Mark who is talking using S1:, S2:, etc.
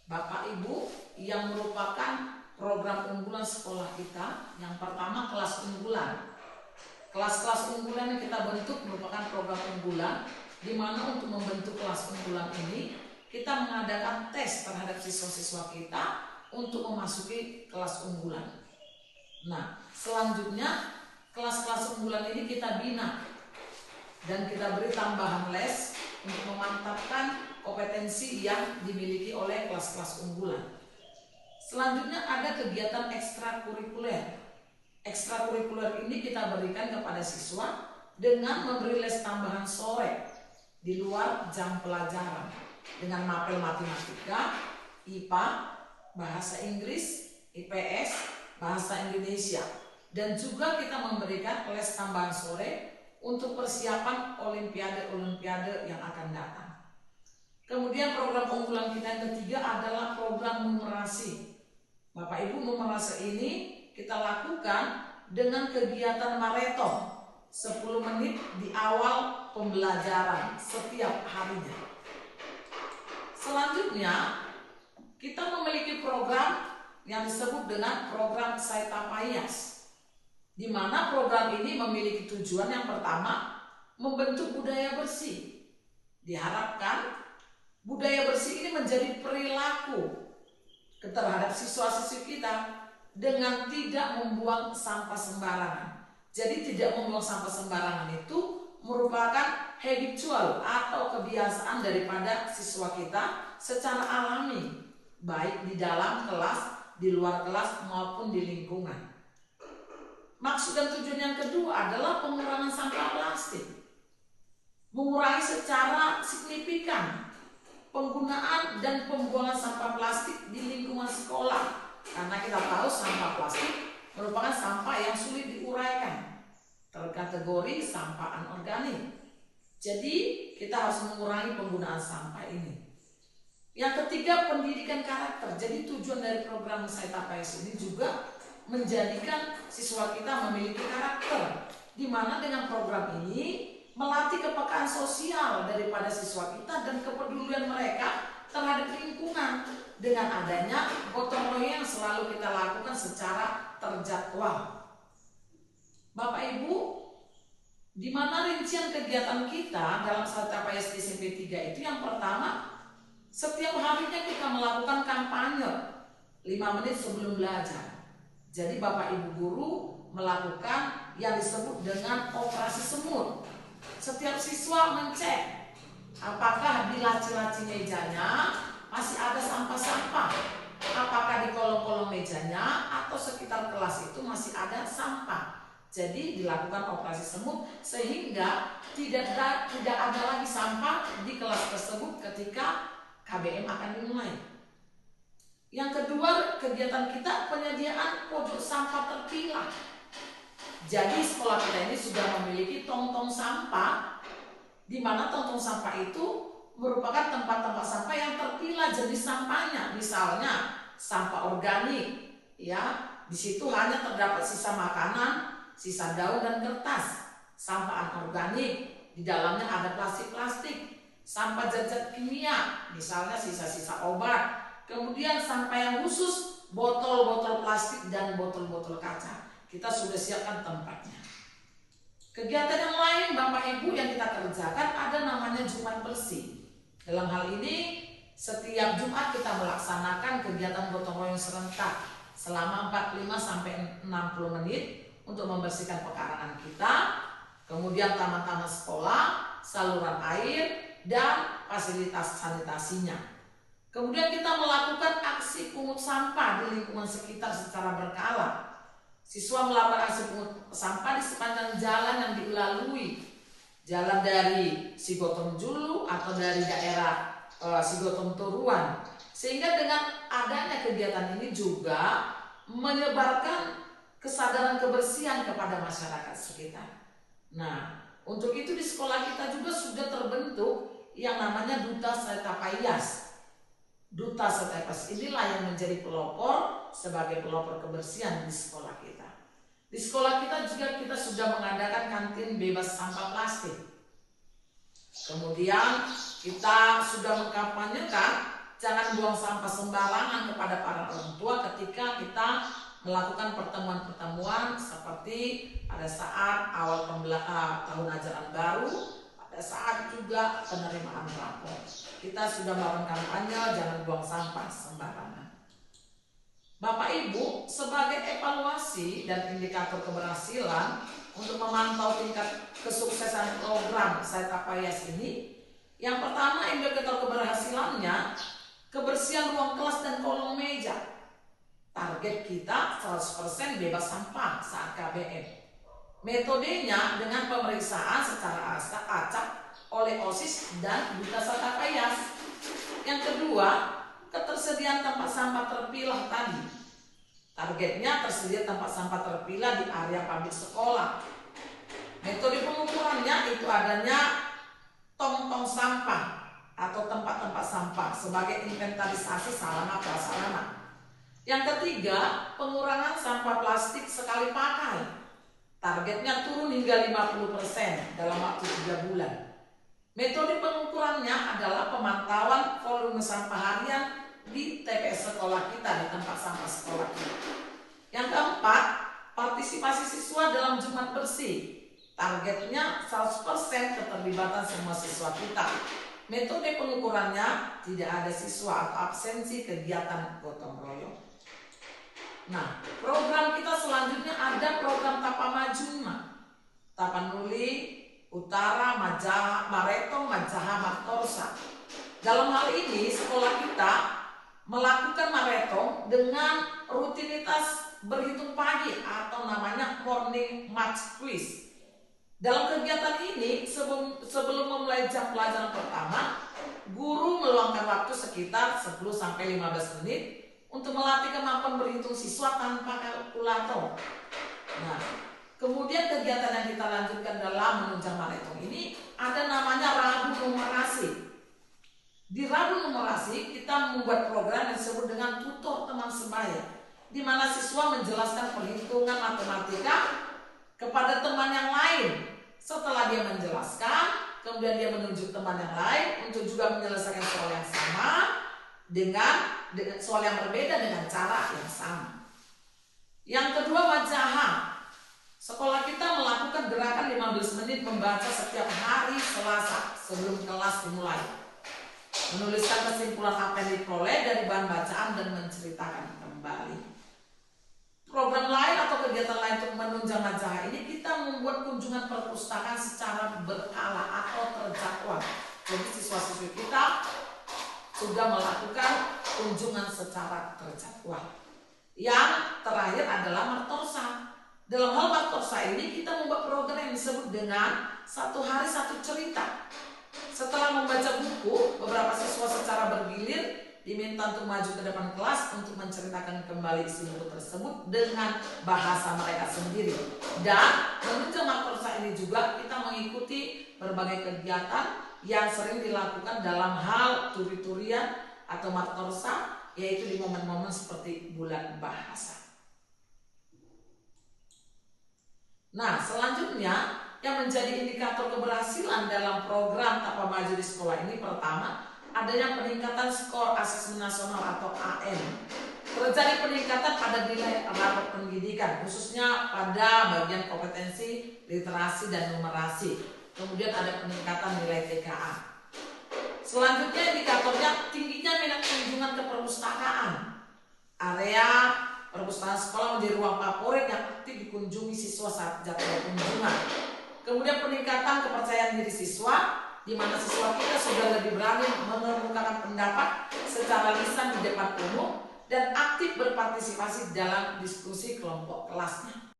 S1: Bapak Ibu yang merupakan program unggulan sekolah kita. Yang pertama kelas unggulan. Kelas-kelas unggulan yang kita bentuk merupakan program unggulan, di mana untuk membentuk kelas unggulan ini kita mengadakan tes terhadap siswa-siswa kita untuk memasuki kelas unggulan. Nah, selanjutnya kelas-kelas unggulan ini kita bina dan kita beri tambahan les untuk memantapkan kompetensi yang dimiliki oleh kelas-kelas unggulan. Selanjutnya ada kegiatan ekstrakurikuler. Ekstrakurikuler ini kita berikan kepada siswa dengan memberi les tambahan sore di luar jam pelajaran dengan mapel matematika, IPA, bahasa Inggris, IPS, bahasa Indonesia, dan juga kita memberikan les tambahan sore untuk persiapan olimpiade-olimpiade yang akan datang. Kemudian program unggulan kita yang ketiga adalah program numerasi. Bapak Ibu, numerasi ini kita lakukan dengan kegiatan maraton 10 menit di awal pembelajaran setiap harinya. Selanjutnya kita memiliki program yang disebut dengan program Saita Payas, di mana program ini memiliki tujuan yang pertama membentuk budaya bersih. Diharapkan budaya bersih ini menjadi perilaku terhadap siswa-siswi kita dengan tidak membuang sampah sembarangan. Jadi tidak membuang sampah sembarangan itu merupakan habitual atau kebiasaan daripada siswa kita secara alami, baik di dalam kelas, di luar kelas maupun di lingkungan. Maksud dan tujuan yang kedua adalah pengurangan sampah plastik. Mengurangi secara signifikan penggunaan dan pembuangan sampah plastik di lingkungan sekolah, karena kita tahu sampah plastik merupakan sampah yang sulit diuraikan, terkategori sampah anorganik. Jadi kita harus mengurangi penggunaan sampah ini. Yang ketiga, pendidikan karakter. Jadi tujuan dari program Saita Payas ini juga menjadikan siswa kita memiliki karakter, di mana dengan program ini melatih kepekaan sosial daripada siswa kita dan kepedulian mereka terhadap lingkungan dengan adanya gotong royong yang selalu kita lakukan secara terjadwal. Bapak Ibu, di mana rincian kegiatan kita dalam Saita Payas di SMP 3 itu yang pertama, setiap harinya kita melakukan kampanye 5 menit sebelum belajar. Jadi Bapak Ibu guru melakukan yang disebut dengan operasi semut. Setiap siswa mencek apakah di laci-laci mejanya masih ada sampah-sampah, apakah di kolong-kolong mejanya atau sekitar kelas itu masih ada sampah. Jadi dilakukan operasi semut sehingga tidak ada lagi sampah di kelas tersebut ketika KBM akan dimulai. Yang kedua, kegiatan kita penyediaan pojok sampah terpilah. Jadi sekolah kita ini sudah memiliki tong-tong sampah, di mana tong-tong sampah itu merupakan tempat-tempat sampah yang terpilah jenis sampahnya. Misalnya sampah organik, ya, di situ hanya terdapat sisa makanan, sisa daun dan kertas. Sampah anorganik, di dalamnya ada plastik-plastik. Sampah zat-zat kimia, misalnya sisa-sisa obat. Kemudian sampah yang khusus, botol-botol plastik dan botol-botol kaca. Kita sudah siapkan tempatnya. Kegiatan yang lain Bapak Ibu yang kita kerjakan ada namanya Jumat Bersih. Dalam hal ini setiap Jumat kita melaksanakan kegiatan gotong royong serentak selama 45 sampai 60 menit untuk membersihkan pekarangan kita, kemudian taman-taman sekolah, saluran air, dan fasilitas sanitasinya. Kemudian kita melakukan aksi pungut sampah di lingkungan sekitar secara berkala. Siswa melakukan aksi pungut sampah di sepanjang jalan yang dilalui, jalan dari Sigotong Julu atau dari daerah Sigotong Turuan, sehingga dengan adanya kegiatan ini juga menyebarkan kesadaran kebersihan kepada masyarakat sekitar. Nah, untuk itu di sekolah kita juga sudah terbentuk yang namanya Duta Saita Payas. Duta Saita Payas inilah yang menjadi pelopor sebagai pelopor kebersihan di sekolah kita. Di sekolah kita juga kita sudah mengadakan kantin bebas sampah plastik. Kemudian kita sudah mengkampanyekan jangan buang sampah sembarangan kepada para orang tua ketika kita melakukan pertemuan-pertemuan seperti pada saat awal tahun ajaran baru, pada saat juga penerimaan rapor. Kita sudah melakukan kampanye jangan buang sampah sembarangan. Bapak Ibu, sebagai evaluasi dan indikator keberhasilan untuk memantau tingkat kesuksesan program Saitapayas ini, yang pertama indikator keberhasilannya kebersihan ruang kelas dan kolong meja. Target kita 100% bebas sampah saat KBM. Metodenya dengan pemeriksaan secara acak oleh OSIS dan Duta Saitapayas. Yang kedua, ketersediaan tempat sampah terpilah tadi. Targetnya tersedia tempat sampah terpilah di area pabrik sekolah. Metode pengukurannya itu adanya tong-tong sampah atau tempat-tempat sampah sebagai inventarisasi sarana prasarana. Yang ketiga, pengurangan sampah plastik sekali pakai. Targetnya turun hingga 50% dalam waktu 3 bulan. Metode pengukurannya adalah pemantauan volume sampah harian di TPS sekolah kita, di tempat sampah sekolah kita. Yang keempat, partisipasi siswa dalam Jumat bersih. Targetnya 100% keterlibatan semua siswa kita. Metode pengukurannya tidak ada siswa atau absensi kegiatan gotong royong. Nah, program kita selanjutnya ada program Tapamajuna, Tapanuli, Utara, Majaha, Maretong, Majaha, Martorsa. Dalam hal ini sekolah kita melakukan Maretong dengan rutinitas berhitung pagi atau namanya morning match quiz. Dalam kegiatan ini sebelum memulai jam pelajaran pertama, guru meluangkan waktu sekitar 10-15 menit untuk melatih kemampuan berhitung siswa tanpa kalkulator. Nah, kemudian kegiatan yang kita lanjutkan dalam menunjang Maretong ini ada namanya Rabu Numerasi. Di Rabu Numerasi kita membuat program yang disebut dengan tutor teman sebaya, di mana siswa menjelaskan perhitungan matematika kepada teman yang lain. Setelah dia menjelaskan, kemudian dia menunjuk teman yang lain untuk juga menyelesaikan soal yang sama dengan soal yang berbeda dengan cara yang sama. Yang kedua, Majaha. Sekolah kita melakukan gerakan 15 menit membaca setiap hari Selasa sebelum kelas dimulai. Menuliskan kesimpulan apa yang diperoleh dari bahan bacaan dan menceritakan kembali. Program lain atau kegiatan lain untuk menunjang Majaha ini kita membuat kunjungan perpustakaan secara berkala atau terjadwal. Jadi siswa-siswi kita sudah melakukan kunjungan secara terjadwal. Yang terakhir adalah Martorsa. Dalam hal Martorsa ini kita membuat program yang disebut dengan 1 hari 1 cerita. Setelah membaca buku, beberapa siswa secara bergilir diminta untuk maju ke depan kelas untuk menceritakan kembali isi buku tersebut dengan bahasa mereka sendiri. Dan menunjang Martorsa ini juga kita mengikuti berbagai kegiatan yang sering dilakukan dalam hal turi-turian atau Martorsa, yaitu di momen-momen seperti bulan bahasa. Nah, selanjutnya yang menjadi indikator keberhasilan dalam program Tapa Maju di sekolah ini, pertama, adanya peningkatan skor asesmen nasional atau AM. Terjadi peningkatan pada nilai rapor pendidikan, khususnya pada bagian kompetensi, literasi, dan numerasi. Kemudian ada peningkatan nilai TKA. Selanjutnya indikatornya tingginya minat kunjungan ke perpustakaan. Area perpustakaan sekolah menjadi ruang favorit yang aktif dikunjungi siswa saat jadwal kunjungan. Kemudian peningkatan kepercayaan diri siswa, di mana siswa kita sudah lebih berani mengemukakan pendapat secara lisan di depan umum dan aktif berpartisipasi dalam diskusi kelompok kelasnya.